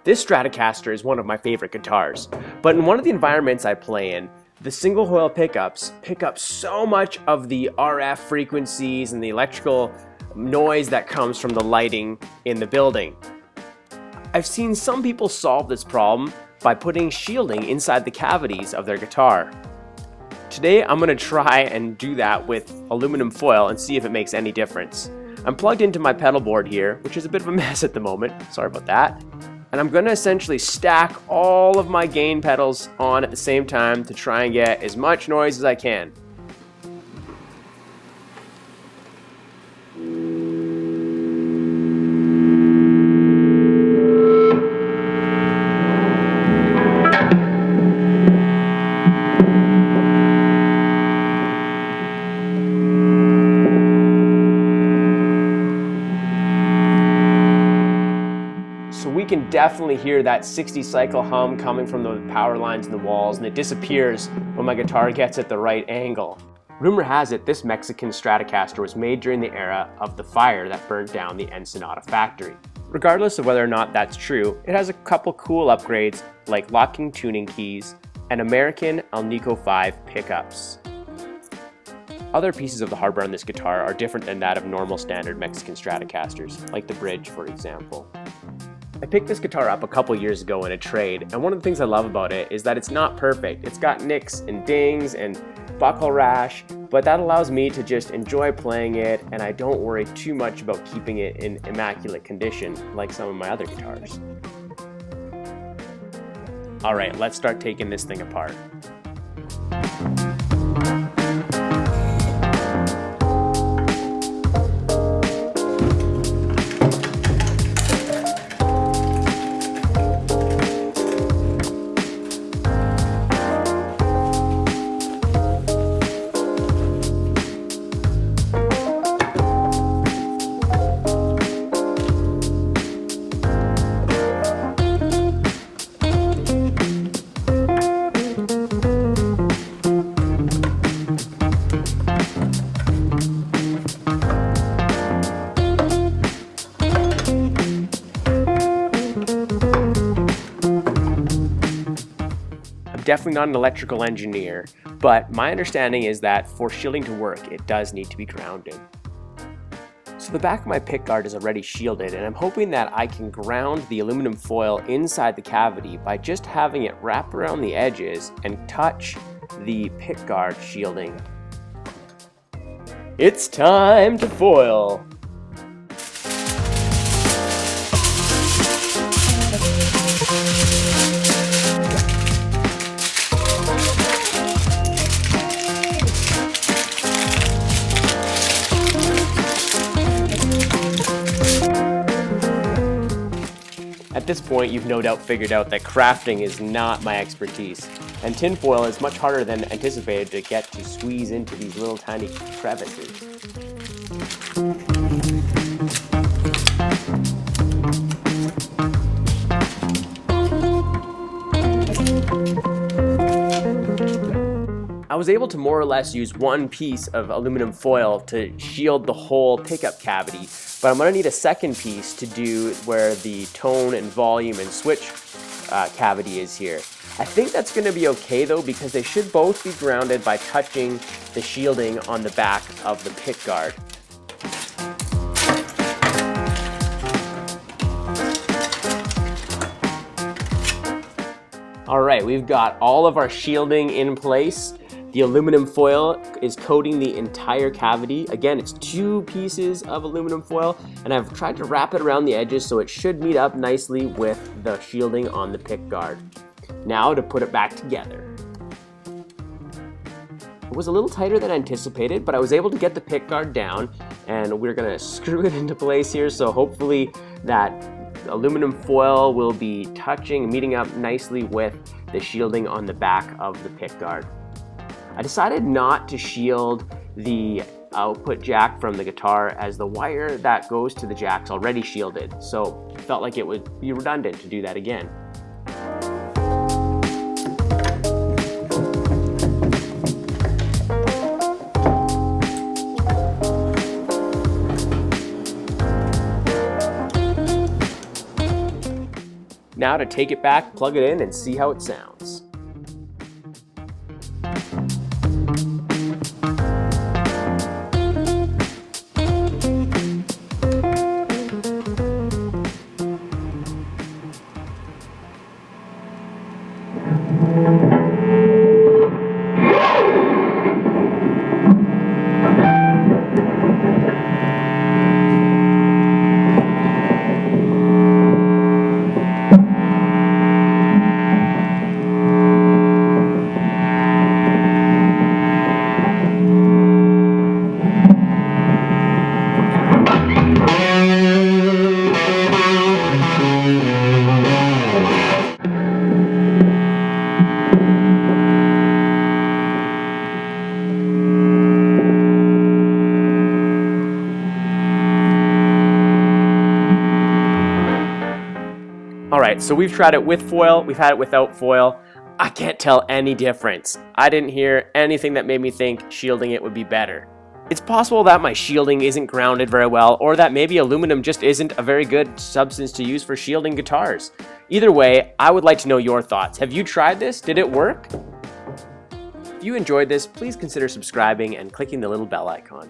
This Stratocaster is one of my favorite guitars, but in one of the environments I play in, the single coil pickups pick up so much of the RF frequencies and the electrical noise that comes from the lighting in the building. I've seen some people solve this problem by putting shielding inside the cavities of their guitar. Today I'm going to try and do that with aluminum foil and see if it makes any difference. I'm plugged into my pedal board here, which is a bit of a mess at the moment, sorry about that. And I'm going to essentially stack all of my gain pedals on at the same time to try and get as much noise as I can. So we can definitely hear that 60 cycle hum coming from the power lines in the walls, and it disappears when my guitar gets at the right angle. Rumor has it this Mexican Stratocaster was made during the era of the fire that burnt down the Ensenada factory. Regardless of whether or not that's true, it has a couple cool upgrades like locking tuning keys and American Alnico 5 pickups. Other pieces of the hardware on this guitar are different than that of normal standard Mexican Stratocasters, like the bridge for example. I picked this guitar up a couple years ago in a trade, and one of the things I love about it is that it's not perfect. It's got nicks and dings and buckle rash, but that allows me to just enjoy playing it, and I don't worry too much about keeping it in immaculate condition like some of my other guitars. Alright, let's start taking this thing apart. Definitely not an electrical engineer, but my understanding is that for shielding to work, it does need to be grounded. So the back of my pickguard is already shielded, and I'm hoping that I can ground the aluminum foil inside the cavity by just having it wrap around the edges and touch the pickguard shielding. It's time to foil! At this point, you've no doubt figured out that crafting is not my expertise, and tinfoil is much harder than anticipated to get to squeeze into these little tiny crevices. I was able to more or less use one piece of aluminum foil to shield the whole pickup cavity, but I'm going to need a second piece to do where the tone and volume and switch cavity is here. I think that's going to be okay though, because they should both be grounded by touching the shielding on the back of the pickguard. Alright, we've got all of our shielding in place. The aluminum foil is coating the entire cavity. Again, it's two pieces of aluminum foil, and I've tried to wrap it around the edges so it should meet up nicely with the shielding on the pickguard. Now to put it back together. It was a little tighter than anticipated, but I was able to get the pickguard down, and we're gonna screw it into place here, so hopefully that aluminum foil will be touching, meeting up nicely with the shielding on the back of the pickguard. I decided not to shield the output jack from the guitar, as the wire that goes to the jack's already shielded, so I felt like it would be redundant to do that again. Now to take it back, plug it in, and see how it sounds. Alright, so we've tried it with foil, we've had it without foil. I can't tell any difference. I didn't hear anything that made me think shielding it would be better. It's possible that my shielding isn't grounded very well, or that maybe aluminum just isn't a very good substance to use for shielding guitars. Either way, I would like to know your thoughts. Have you tried this? Did it work? If you enjoyed this, please consider subscribing and clicking the little bell icon.